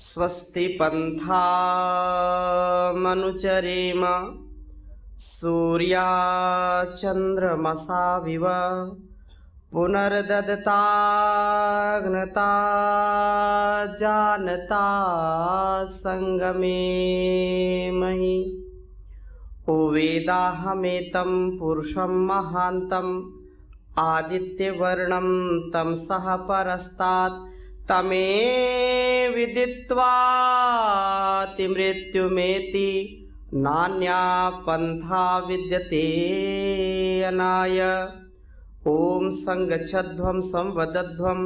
स्वस्ति पन्थामनुचरेम सूर्याचन्द्रमसाविव पुनर्दत्ताग्नता जानता संगमे महि। ओ वेदाहमेतं पुरुषं महान्तम् आदित्यवर्णं तं सह परस्तात् तमे विदित्वाति मृत्युमेति नान्या पन्था विद्यते अनाय। ओम संगच्छध्वं संवदध्वं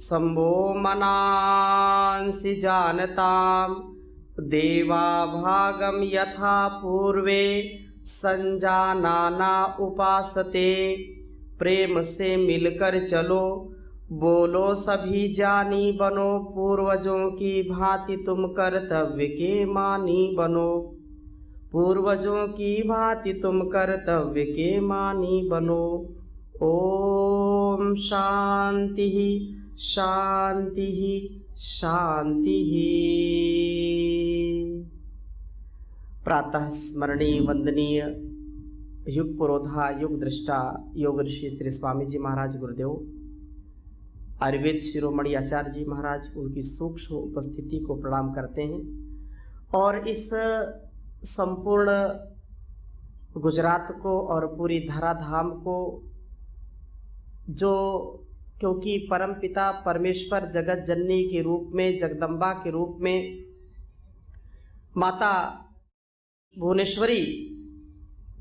संभो मनांसि जानतां देवा भागं यथा पूर्वे संजानाना उपासते। प्रेम से मिलकर चलो, बोलो सभी जानी बनो, पूर्वजों की भांति तुम कर्तव्य के मानी बनो। पूर्वजों की भांति तुम कर्तव्य के मानी बनो। ओम शांति शांति शांति। प्रातः स्मरणीय वंदनीय युग पुरोधा युग दृष्टा योग ऋषि श्री स्वामी जी महाराज गुरुदेव आयुर्वेद शिरोमणि आचार्य जी महाराज, उनकी सूक्ष्म उपस्थिति को प्रणाम करते हैं। और इस संपूर्ण गुजरात को और पूरी धराधाम को, जो क्योंकि परमपिता परमेश्वर जगत जननी के रूप में, जगदम्बा के रूप में, माता भुवनेश्वरी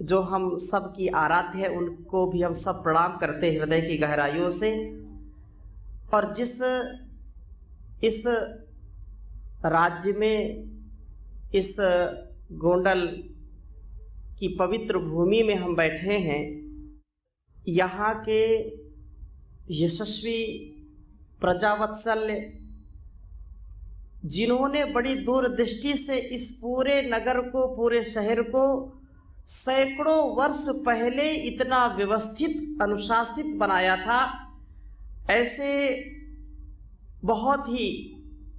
जो हम सब की आराध्य है, उनको भी हम सब प्रणाम करते हैं हृदय की गहराइयों से। और जिस इस राज्य में, इस गोंडल की पवित्र भूमि में हम बैठे हैं, यहाँ के यशस्वी प्रजावत्सल्य जिन्होंने बड़ी दूरदृष्टि से इस पूरे नगर को, पूरे शहर को सैकड़ों वर्ष पहले इतना व्यवस्थित अनुशासित बनाया था, ऐसे बहुत ही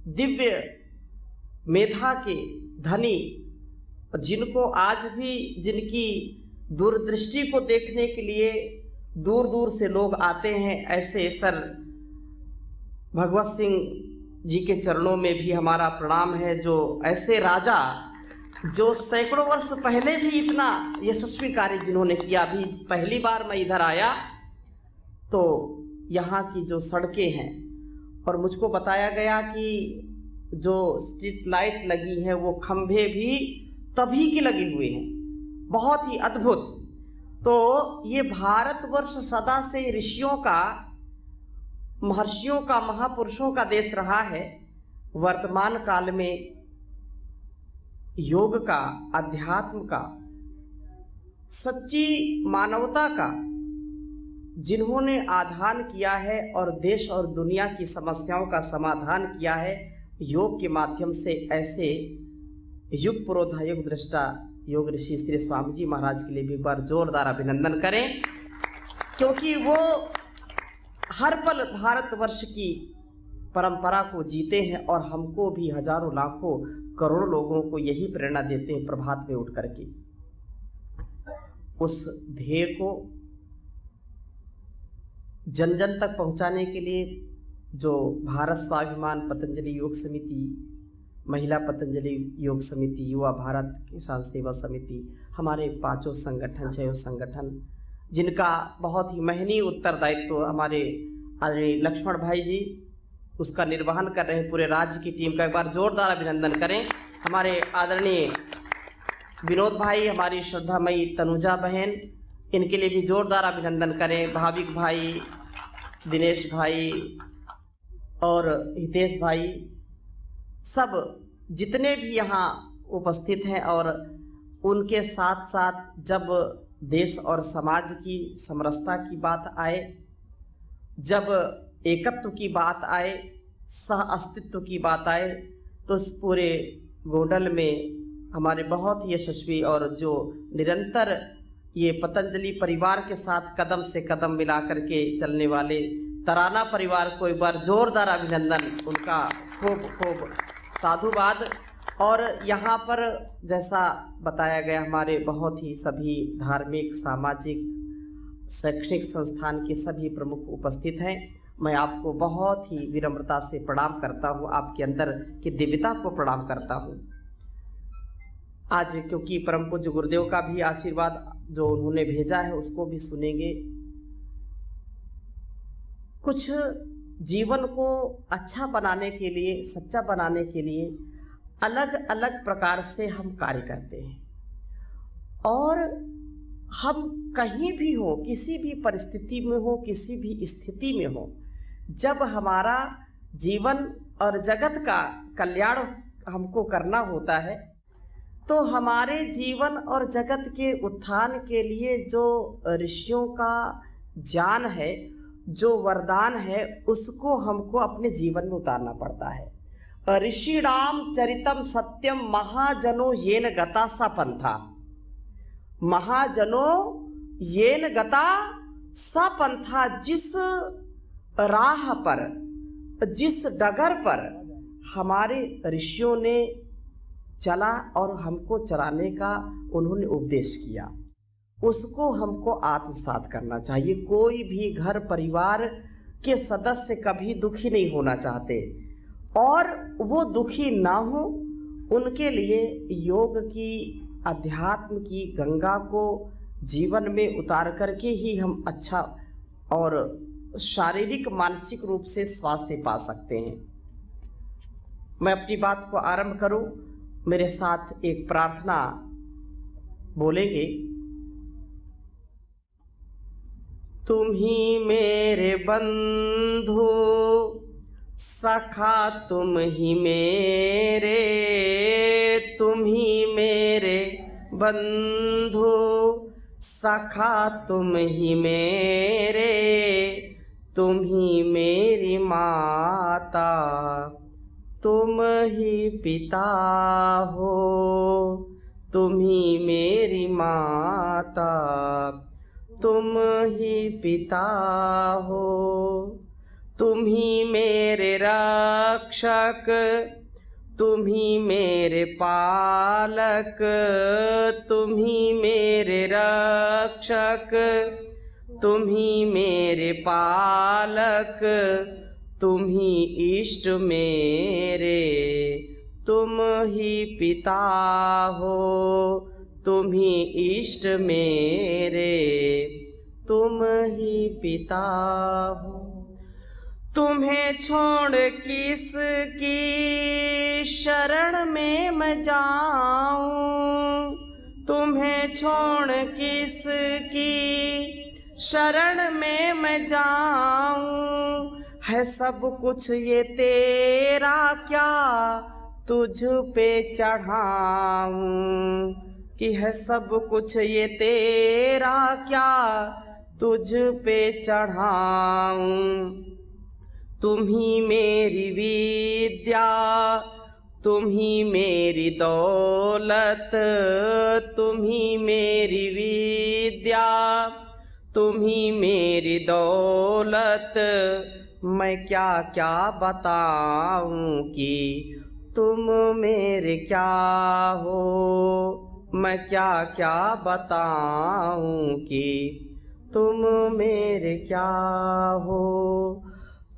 दिव्य मेधा के धनी, जिनको आज भी, जिनकी दूरदृष्टि को देखने के लिए दूर दूर से लोग आते हैं, ऐसे सर भगवत सिंह जी के चरणों में भी हमारा प्रणाम है, जो ऐसे राजा जो सैकड़ों वर्ष पहले भी इतना यशस्वी कार्य जिन्होंने किया। अभी पहली बार मैं इधर आया तो यहाँ की जो सड़कें हैं, और मुझको बताया गया कि जो स्ट्रीट लाइट लगी हैं वो खंभे भी तभी के लगे हुए हैं, बहुत ही अद्भुत। तो ये भारतवर्ष सदा से ऋषियों का, महर्षियों का, महापुरुषों का देश रहा है। वर्तमान काल में योग का, अध्यात्म का, सच्ची मानवता का जिन्होंने आधान किया है और देश और दुनिया की समस्याओं का समाधान किया है योग के माध्यम से, ऐसे युग पुरोधा युग दृष्टा योग ऋषि श्री स्वामी जी महाराज के लिए भी एक बार जोरदार अभिनंदन करें, क्योंकि वो हर पल भारतवर्ष की परंपरा को जीते हैं और हमको भी, हजारों लाखों करोड़ों लोगों को यही प्रेरणा देते हैं प्रभात में उठ करके। उस ध्येय को जन जन तक पहुंचाने के लिए जो भारत स्वाभिमान पतंजलि योग समिति, महिला पतंजलि योग समिति, युवा भारत किसान सेवा समिति, हमारे पांचों संगठन, छह संगठन, जिनका बहुत ही महनीय उत्तरदायित्व हमारे आदरणीय लक्ष्मण भाई जी उसका निर्वहन कर रहे हैं, पूरे राज्य की टीम का एक बार जोरदार अभिनंदन करें। हमारे आदरणीय विनोद भाई, हमारी श्रद्धामयी तनुजा बहन, इनके लिए भी जोरदार अभिनंदन करें। भाविक भाई, दिनेश भाई और हितेश भाई, सब जितने भी यहाँ उपस्थित हैं। और उनके साथ साथ जब देश और समाज की समरसता की बात आए, जब एकत्व की बात आए, सह अस्तित्व की बात आए, तो इस पूरे गोंडल में हमारे बहुत ही यशस्वी और जो निरंतर ये पतंजलि परिवार के साथ कदम से कदम मिला करके चलने वाले तराना परिवार को एक बार जोरदार अभिनंदन, उनका खूब खूब साधुवाद। और यहाँ पर जैसा बताया गया हमारे बहुत ही सभी धार्मिक, सामाजिक, शैक्षणिक संस्थान के सभी प्रमुख उपस्थित हैं। मैं आपको बहुत ही विनम्रता से प्रणाम करता हूँ, आपके अंदर की दिव्यता को प्रणाम करता हूँ। आज क्योंकि परम पूज्य गुरुदेव का भी आशीर्वाद जो उन्होंने भेजा है उसको भी सुनेंगे। कुछ जीवन को अच्छा बनाने के लिए, सच्चा बनाने के लिए अलग अलग प्रकार से हम कार्य करते हैं, और हम कहीं भी हो, किसी भी परिस्थिति में हो, किसी भी स्थिति में हो, जब हमारा जीवन और जगत का कल्याण हमको करना होता है तो हमारे जीवन और जगत के उत्थान के लिए जो ऋषियों का ज्ञान है, जो वरदान है, उसको हमको अपने जीवन में उतारना पड़ता है। ऋषिणाम चरितम सत्यम महाजनो येन गता सा पंथा। महाजनो येन गता सा पंथा, जिस राह पर, जिस डगर पर हमारे ऋषियों ने चला और हमको चलाने का उन्होंने उपदेश किया, उसको हमको आत्मसात करना चाहिए। कोई भी घर परिवार के सदस्य कभी दुखी नहीं होना चाहते, और वो दुखी ना हो, उनके लिए योग की, अध्यात्म की गंगा को जीवन में उतार करके ही हम अच्छा और शारीरिक मानसिक रूप से स्वास्थ्य पा सकते हैं। मैं अपनी बात को आरंभ करूं, मेरे साथ एक प्रार्थना बोलेंगे। तुम ही मेरे बंधु सखा, तुम ही मेरे, तुम ही मेरे बंधु सखा, तुम ही मेरे, तुम ही मेरी माता, तुम ही पिता हो, तुम ही मेरी माता, तुम ही पिता हो। तुम ही मेरे रक्षक, तुम ही मेरे पालक, तुम ही मेरे रक्षक, तुम ही मेरे पालक, तुम ही इष्ट मेरे, तुम ही पिता हो, तुम ही इष्ट मेरे, तुम ही पिता हो। तुम्हें छोड़ किसकी शरण में मैं जाऊं, तुम्हें छोड़ किसकी शरण में मैं जाऊं, है सब कुछ ये तेरा, क्या तुझ पे चढ़ाऊं, कि है सब कुछ ये तेरा, क्या तुझ पे चढ़ाऊं। तुम ही मेरी विद्या, तुम ही मेरी दौलत, तुम ही मेरी विद्या, तुम ही मेरी दौलत, मैं क्या क्या बताऊं कि तुम मेरे क्या हो, मैं क्या क्या बताऊं कि तुम मेरे क्या हो।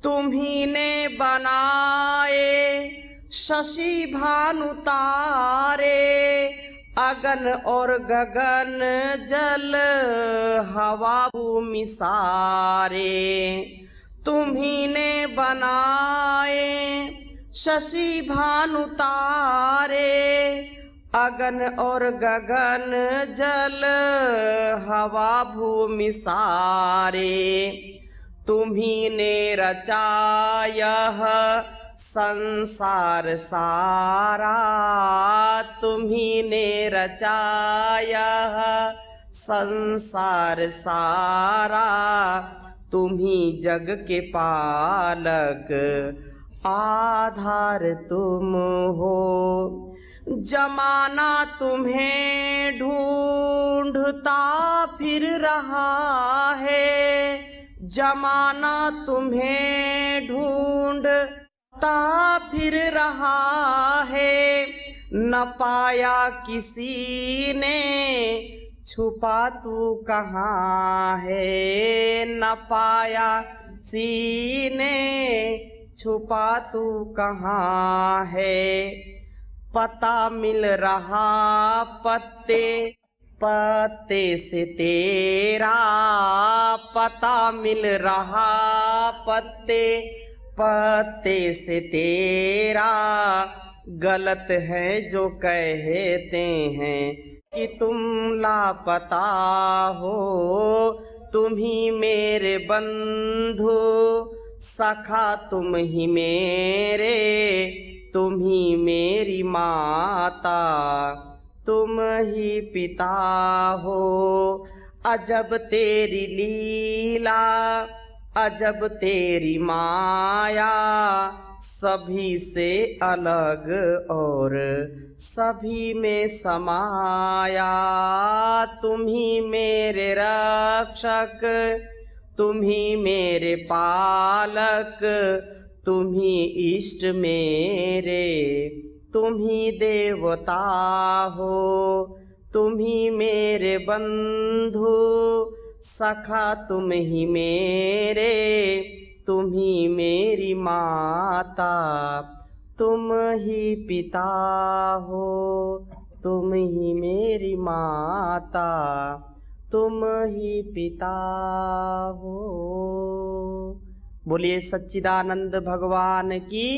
तुम ही ने बनाए शशि भानु तारे, अगन और गगन जल हवा भूमि सारे, तुम ही ने बनाए शशि भानु तारे, अगन और गगन जल हवा भूमि सारे, तुम ही ने रचाया संसार सारा, तुम ही ने रचाया संसार सारा, तुम ही जग के पालक, आधार तुम हो। जमाना तुम्हें ढूंढता फिर रहा है, जमाना तुम्हें ढूंढता पता फिर रहा है, न पाया किसी ने, छुपा तू कहाँ है, न पाया किसी ने, छुपा तू कहाँ है। पता मिल रहा पत्ते पत्ते से तेरा, पता मिल रहा पत्ते पत्ते से तेरा, गलत है जो कहते हैं कि तुम लापता हो। तुम ही मेरे बंधु सखा, तुम ही मेरे, तुम ही मेरी माता, तुम ही पिता हो। अजब तेरी लीला, अजब तेरी माया, सभी से अलग और सभी में समाया। तुम ही मेरे रक्षक, तुम ही मेरे पालक, तुम ही इष्ट मेरे, तुम ही देवता हो। तुम ही मेरे बंधु सखा, तुम ही मेरे, तुम ही मेरी माता, तुम ही पिता हो। तुम ही मेरी माता, तुम ही पिता हो। बोलिए सच्चिदानंद भगवान की।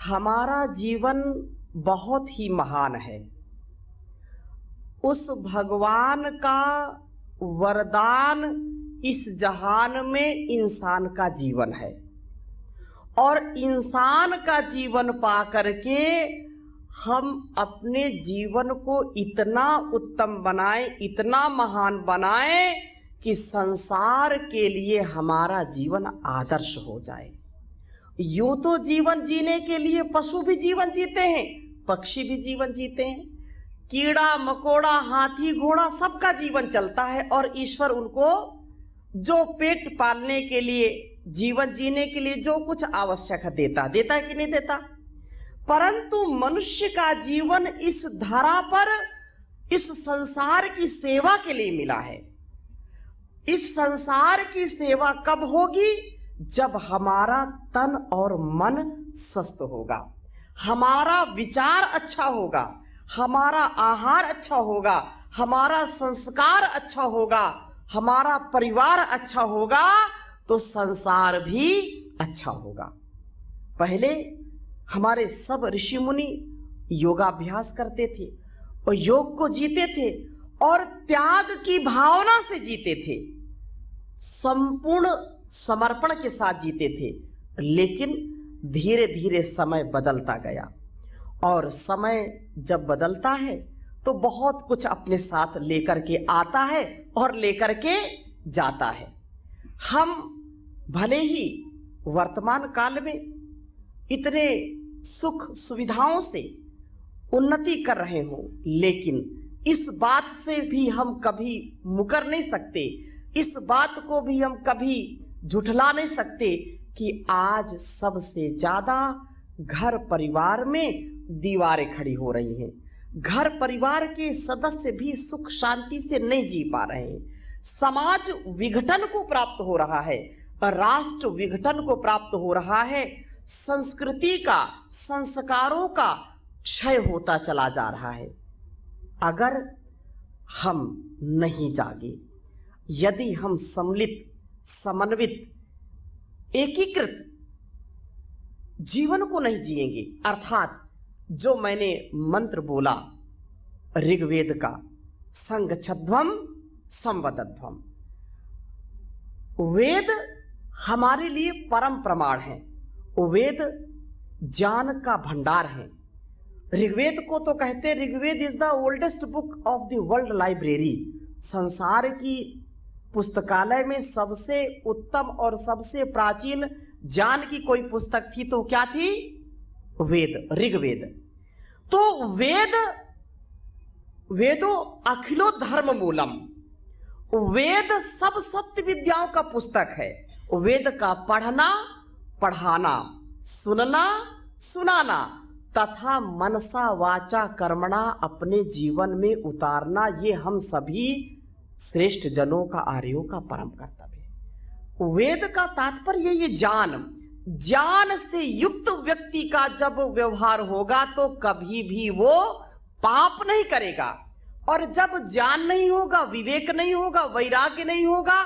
हमारा जीवन बहुत ही महान है। उस भगवान का वरदान इस जहान में इंसान का जीवन है, और इंसान का जीवन पा करके हम अपने जीवन को इतना उत्तम बनाएं, इतना महान बनाएं कि संसार के लिए हमारा जीवन आदर्श हो जाए। यूं तो जीवन जीने के लिए पशु भी जीवन जीते हैं, पक्षी भी जीवन जीते हैं, कीड़ा मकोड़ा हाथी घोड़ा सबका जीवन चलता है, और ईश्वर उनको जो पेट पालने के लिए, जीवन जीने के लिए जो कुछ आवश्यक है देता है कि नहीं देता। परंतु मनुष्य का जीवन इस धरा पर, इस संसार की सेवा के लिए मिला है। इस संसार की सेवा कब होगी? जब हमारा तन और मन स्वस्थ होगा, हमारा विचार अच्छा होगा, हमारा आहार अच्छा होगा, हमारा संस्कार अच्छा होगा, हमारा परिवार अच्छा होगा, तो संसार भी अच्छा होगा। पहले हमारे सब ऋषि मुनि योगाभ्यास करते थे और योग को जीते थे और त्याग की भावना से जीते थे, संपूर्ण समर्पण के साथ जीते थे। लेकिन धीरे धीरे समय बदलता गया, और समय जब बदलता है तो बहुत कुछ अपने साथ लेकर के आता है और लेकर के जाता है। हम भले ही वर्तमान काल में इतने सुख सुविधाओं से उन्नति कर रहे हो, लेकिन इस बात से भी हम कभी मुकर नहीं सकते, इस बात को भी हम कभी झुठला नहीं सकते कि आज सबसे ज्यादा घर परिवार में दीवारें खड़ी हो रही हैं। घर परिवार के सदस्य भी सुख शांति से नहीं जी पा रहे हैं। समाज विघटन को प्राप्त हो रहा है, राष्ट्र विघटन को प्राप्त हो रहा है, संस्कृति का, संस्कारों का क्षय होता चला जा रहा है। अगर हम नहीं जागे, यदि हम सम्मिलित, समन्वित, एकीकृत जीवन को नहीं जिएंगे, अर्थात जो मैंने मंत्र बोला ऋग्वेद का, संगच्छध्वम संवदध्वम, वेद हमारे लिए परम प्रमाण है। वेद ज्ञान का भंडार है। ऋग्वेद को तो कहते हैं, Rigveda is the oldest book of the world library. संसार की पुस्तकालय में सबसे उत्तम और सबसे प्राचीन ज्ञान की कोई पुस्तक थी तो क्या थी? वेद, ऋग्वेद। तो वेदो अखिलो धर्म मूलम, वेद सब सत्य विद्याओं का पुस्तक है। वेद का पढ़ना पढ़ाना, सुनना, सुनाना तथा मनसा वाचा कर्मणा अपने जीवन में उतारना, ये हम सभी श्रेष्ठ जनों का, आर्यों का परम कर्तव्य है। वेद का तात्पर्य ये ज्ञान से युक्त व्यक्ति का जब व्यवहार होगा तो कभी भी वो पाप नहीं करेगा, और जब ज्ञान नहीं होगा, विवेक नहीं होगा, वैराग्य नहीं होगा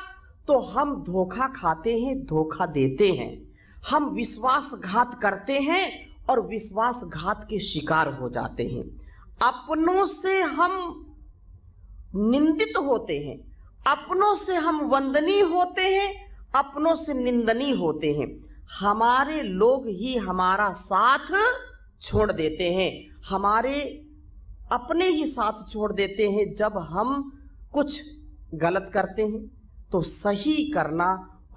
तो हम धोखा खाते हैं, धोखा देते हैं, हम विश्वासघात करते हैं और विश्वासघात के शिकार हो जाते हैं। अपनों से हम निंदित होते हैं, अपनों से हम वंदनीय होते हैं, अपनों से निंदनीय होते हैं। हमारे लोग ही हमारा साथ छोड़ देते हैं, हमारे अपने ही साथ छोड़ देते हैं। जब हम कुछ गलत करते हैं तो सही करना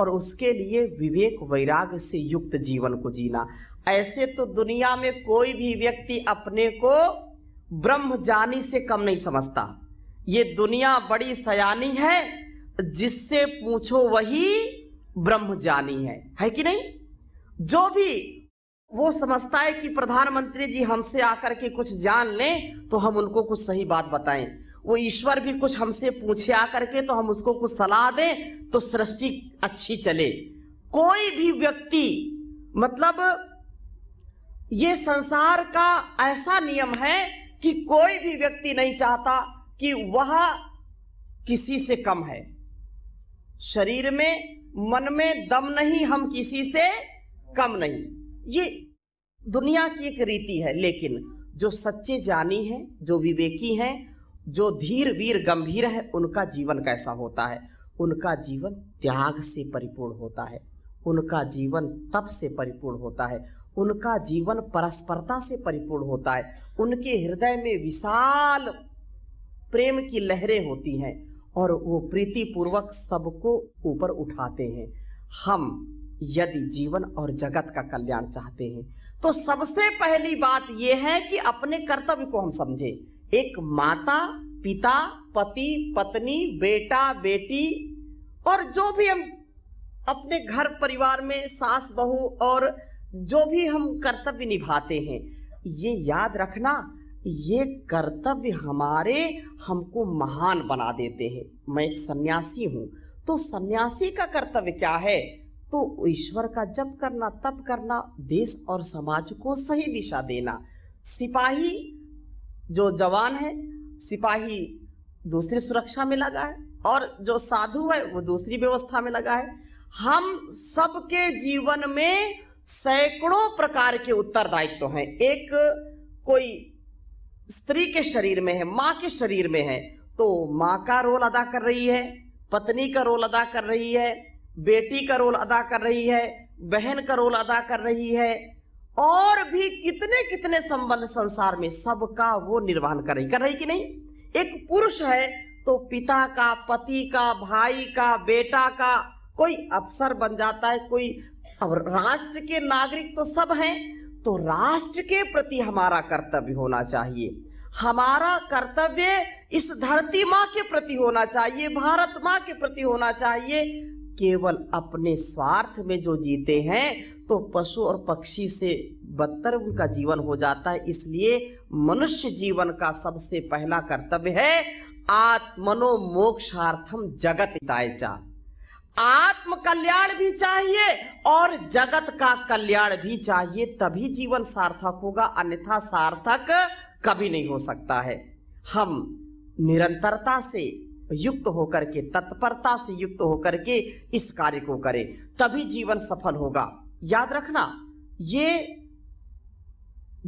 और उसके लिए विवेक वैराग्य से युक्त जीवन को जीना। ऐसे तो दुनिया में कोई भी व्यक्ति अपने को ब्रह्मज्ञानी से कम नहीं समझता। ये दुनिया बड़ी सयानी है, जिससे पूछो वही ब्रह्मज्ञानी है कि नहीं। जो भी वो समझता है कि प्रधानमंत्री जी हमसे आकर के कुछ जान लें तो हम उनको कुछ सही बात बताएं, वो ईश्वर भी कुछ हमसे पूछे आकर के तो हम उसको कुछ सलाह दें तो सृष्टि अच्छी चले। कोई भी व्यक्ति, मतलब ये संसार का ऐसा नियम है कि कोई भी व्यक्ति नहीं चाहता कि वह किसी से कम है। शरीर में, मन में दम नहीं, हम किसी से कम नहीं, ये दुनिया की एक रीति है। लेकिन जो सच्चे ज्ञानी हैं, जो विवेकी हैं, जो धीर वीर गंभीर है, उनका जीवन कैसा होता है? उनका जीवन त्याग से परिपूर्ण होता है, उनका जीवन तप से परिपूर्ण होता है, उनका जीवन परस्परता से परिपूर्ण होता है। उनके हृदय में विशाल प्रेम की लहरें होती हैं और वो प्रीति पूर्वक सबको ऊपर उठाते हैं। हम यदि जीवन और जगत का कल्याण चाहते हैं तो सबसे पहली बात यह है कि अपने कर्तव्य को हम समझें। एक माता, पिता, पति, पत्नी, बेटा, बेटी और जो भी हम अपने घर परिवार में सास बहू और जो भी हम कर्तव्य निभाते हैं, ये याद रखना, ये कर्तव्य हमारे हमको महान बना देते हैं। मैं एक सन्यासी हूँ, तो सन्यासी का कर्तव्य क्या है? तो ईश्वर का जप करना, तप करना, देश और समाज को सही दिशा देना। सिपाही जो जवान है, सिपाही दूसरी सुरक्षा में लगा है और जो साधु है वो दूसरी व्यवस्था में लगा है। हम सबके जीवन में सैकड़ों प्रकार के उत्तरदायित्व हैं। एक कोई स्त्री के शरीर में है, माँ के शरीर में है, तो माँ का रोल अदा कर रही है, पत्नी का रोल अदा कर रही है, बेटी का रोल अदा कर रही है, बहन का रोल अदा कर रही है, और भी कितने कितने संबंध संसार में सबका वो निर्वहन कर रही कि नहीं। एक पुरुष है तो पिता का, पति का, भाई का, बेटा का, कोई अफसर बन जाता है, कोई, और राष्ट्र के नागरिक तो सब हैं। तो राष्ट्र के प्रति हमारा कर्तव्य होना चाहिए। हमारा कर्तव्य इस धरती माँ के प्रति होना चाहिए, भारत माँ के प्रति होना चाहिए। केवल अपने स्वार्थ में जो जीते हैं तो पशु और पक्षी से बदतर उनका जीवन हो जाता है। इसलिए मनुष्य जीवन का सबसे पहला कर्तव्य है आत्मनो मोक्षार्थम जगत हितायचा। आत्म कल्याण भी चाहिए और जगत का कल्याण भी चाहिए, तभी जीवन सार्थक होगा, अन्यथा सार्थक कभी नहीं हो सकता है। हम निरंतरता से युक्त होकर के, तत्परता से युक्त होकर के इस कार्य को करें, तभी जीवन सफल होगा। याद रखना, ये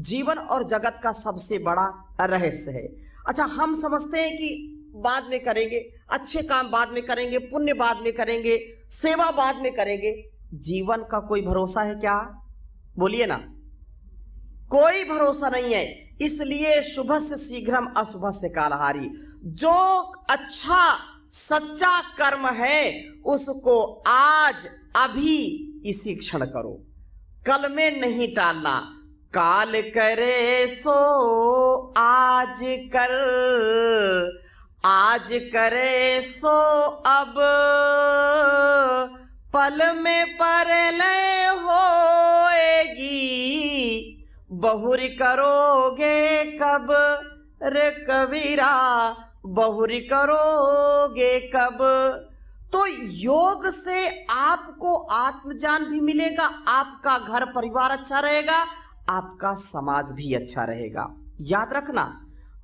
जीवन और जगत का सबसे बड़ा रहस्य है। अच्छा, हम समझते हैं कि बाद में करेंगे, अच्छे काम बाद में करेंगे, पुण्य बाद में करेंगे, सेवा बाद में करेंगे। जीवन का कोई भरोसा है क्या? बोलिए ना, कोई भरोसा नहीं है। इसलिए शुभ से शीघ्रम अशुभ से कालहारी। जो अच्छा सच्चा कर्म है उसको आज अभी इसी क्षण करो, कल में नहीं टालना। काल करे सो आज कर, आज करे सो अब, पल में परलय होएगी, बहुरी करोगे कब रे कबीरा, बहुरी करोगे कब। तो योग से आपको आत्मज्ञान भी मिलेगा, आपका घर परिवार अच्छा रहेगा, आपका समाज भी अच्छा रहेगा। याद रखना,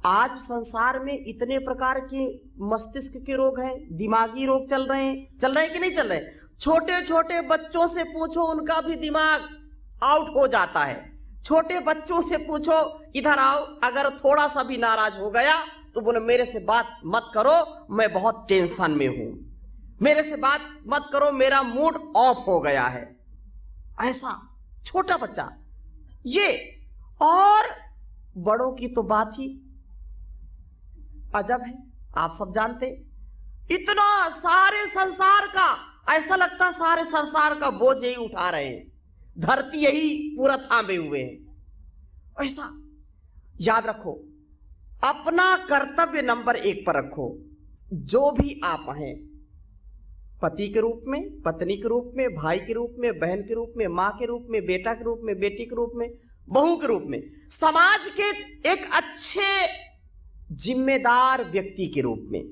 आज संसार में इतने प्रकार के मस्तिष्क के रोग हैं, दिमागी रोग चल रहे हैं कि नहीं चल रहे? छोटे छोटे बच्चों से पूछो, उनका भी दिमाग आउट हो जाता है। छोटे बच्चों से पूछो, इधर आओ, अगर थोड़ा सा भी नाराज हो गया तो बोले मेरे से बात मत करो, मैं बहुत टेंशन में हूं, मेरे से बात मत करो, मेरा मूड ऑफ हो गया है। ऐसा छोटा बच्चा ये, और बड़ों की तो बात ही अजब है। आप सब जानते, इतना सारे संसार का, ऐसा लगता सारे संसार का बोझ यही उठा रहे हैं, धरती यही पूरा थामे हुए हैं। ऐसा याद रखो, अपना कर्तव्य नंबर 1 पर रखो। जो भी आप हैं, पति के रूप में, पत्नी के रूप में, भाई के रूप में, बहन के रूप में, मां के रूप में, बेटा के रूप में, बेटी के रूप में, बहू के रूप में, समाज के एक अच्छे जिम्मेदार व्यक्ति के रूप में,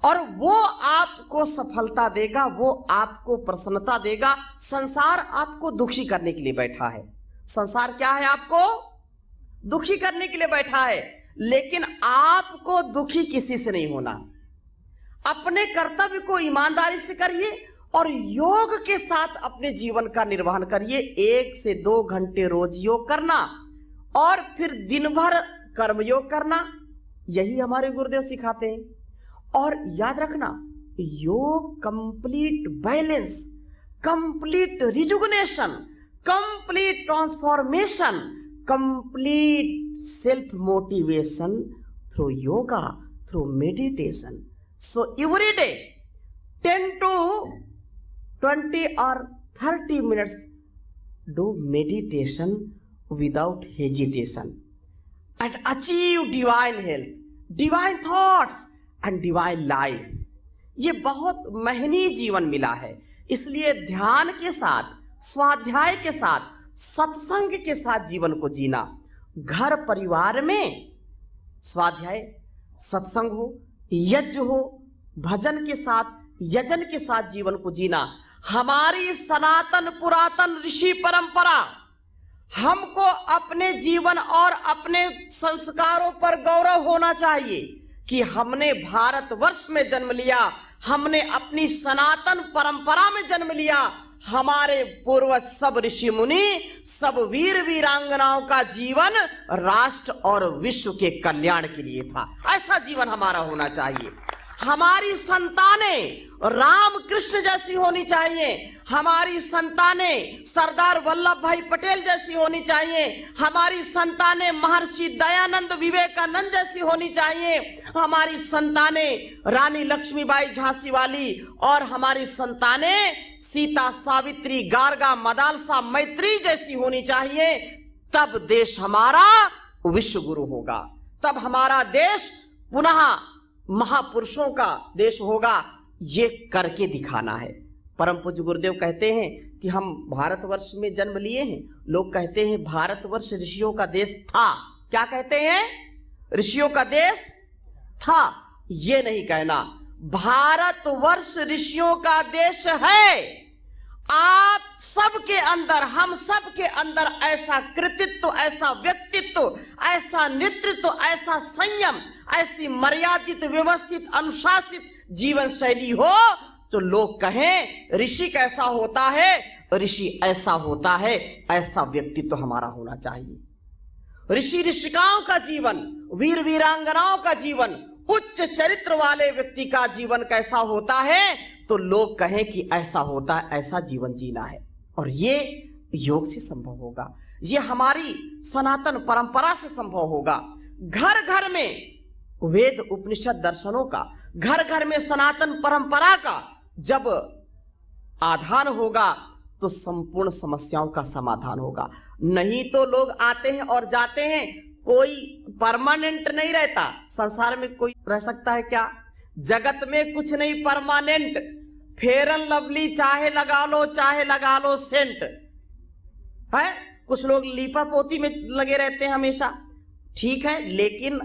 और वो आपको सफलता देगा, वो आपको प्रसन्नता देगा। संसार आपको दुखी करने के लिए बैठा है, संसार क्या है, आपको दुखी करने के लिए बैठा है, लेकिन आपको दुखी किसी से नहीं होना। अपने कर्तव्य को ईमानदारी से करिए और योग के साथ अपने जीवन का निर्वहन करिए। 1 से 2 घंटे रोज योग करना और फिर दिन भर कर्मयोग करना, यही हमारे गुरुदेव सिखाते हैं। और याद रखना, योग complete balance, complete rejuvenation, complete transformation, complete self motivation through yoga, through meditation. So every day 10 to 20 or 30 minutes do meditation without hesitation and achieve divine health, divine thoughts and divine life। ये बहुत महनीय जीवन मिला है, इसलिए ध्यान के साथ, स्वाध्याय के साथ, सत्संग के साथ जीवन को जीना। घर परिवार में स्वाध्याय, सत्संग हो, यज्ञ हो, भजन के साथ, यजन के साथ जीवन को जीना। हमारी सनातन पुरातन ऋषि परंपरा हमको अपने जीवन और अपने संस्कारों पर गौरव होना चाहिए कि हमने भारतवर्ष में जन्म लिया, हमने अपनी सनातन परंपरा में जन्म लिया। हमारे पूर्वज सब ऋषि मुनि, सब वीर वीरांगनाओं का जीवन राष्ट्र और विश्व के कल्याण के लिए था। ऐसा जीवन हमारा होना चाहिए। हमारी संतानें राम कृष्ण जैसी होनी चाहिए, हमारी संतानें सरदार वल्लभ भाई पटेल जैसी होनी चाहिए, हमारी संतानें महर्षि दयानंद विवेकानंद जैसी होनी चाहिए, हमारी संतानें रानी लक्ष्मीबाई झांसी वाली, और हमारी संतानें सीता सावित्री गार्गा मदालसा मैत्री जैसी होनी चाहिए। तब देश हमारा विश्व गुरु होगा, तब हमारा देश पुनः महापुरुषों का देश होगा। ये करके दिखाना है। परम पूज्य गुरुदेव कहते हैं कि हम भारतवर्ष में जन्म लिए हैं। लोग कहते हैं भारतवर्ष ऋषियों का देश था। क्या कहते हैं? ऋषियों का देश था। ये नहीं कहना, भारतवर्ष ऋषियों का देश है। आप सबके अंदर, हम सबके अंदर ऐसा कृतित्व, ऐसा व्यक्तित्व, ऐसा नेतृत्व, ऐसा संयम, ऐसी मर्यादित, व्यवस्थित, अनुशासित जीवन शैली हो तो लोग कहें ऋषि कैसा होता है, ऋषि ऐसा होता है। ऐसा व्यक्तित्व हमारा होना चाहिए। ऋषि ऋषिकाओं का जीवन, वीर वीरांगनाओं का जीवन, उच्च चरित्र वाले व्यक्ति का जीवन कैसा होता है तो लोग कहें कि ऐसा होता है, ऐसा जीवन जीना है। और ये योग से संभव होगा, ये हमारी सनातन परंपरा से संभव होगा। घर घर में वेद उपनिषद दर्शनों का, घर घर में सनातन परंपरा का जब आधान होगा तो संपूर्ण समस्याओं का समाधान होगा। नहीं तो लोग आते हैं और जाते हैं, कोई परमानेंट नहीं रहता। संसार में कोई रह सकता है क्या? जगत में कुछ नहीं परमानेंट। फेयर एंड लवली चाहे लगा लो सेंट है। कुछ लोग लीपा पोती में लगे रहते हैं हमेशा, ठीक है, लेकिन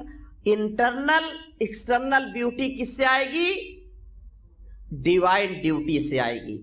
इंटरनल एक्सटर्नल ब्यूटी किससे आएगी? डिवाइन ड्यूटी से आएगी।